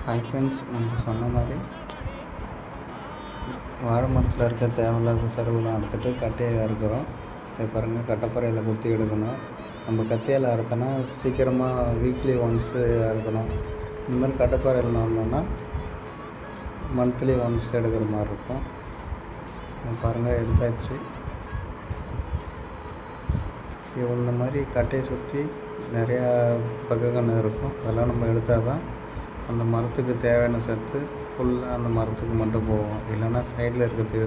Hi friends, நம்ம சொன்ன மாதிரி வாழை மரத்தில் இருக்க தேவையில்லாத சருவெலாம் அறுத்துட்டு கட்டையை அறுக்கிறோம். இதை பாருங்கள், கட்டைப்பறையில் குத்தி எடுக்கணும். நம்ம கத்தியால் அறுத்தோன்னா சீக்கிரமாக வீக்லி ஒன்ஸு அறுக்கணும். இந்த மாதிரி கட்டைப்பறையில் நோண்டோன்னா மந்த்லி ஒன்ஸ் எடுக்கிற மாதிரி இருக்கும். பாருங்கள், எடுத்தாச்சு. இந்த மாதிரி கட்டையை சுற்றி நிறையா பக்கக்கன்று இருக்கும். அதெல்லாம் நம்ம எடுத்தால் தான் அந்த மரத்துக்கு தேவையான சத்து ஃபுல்லாக அந்த மரத்துக்கு மட்டும் போகும். இல்லைன்னா சைடில் இருக்கிறது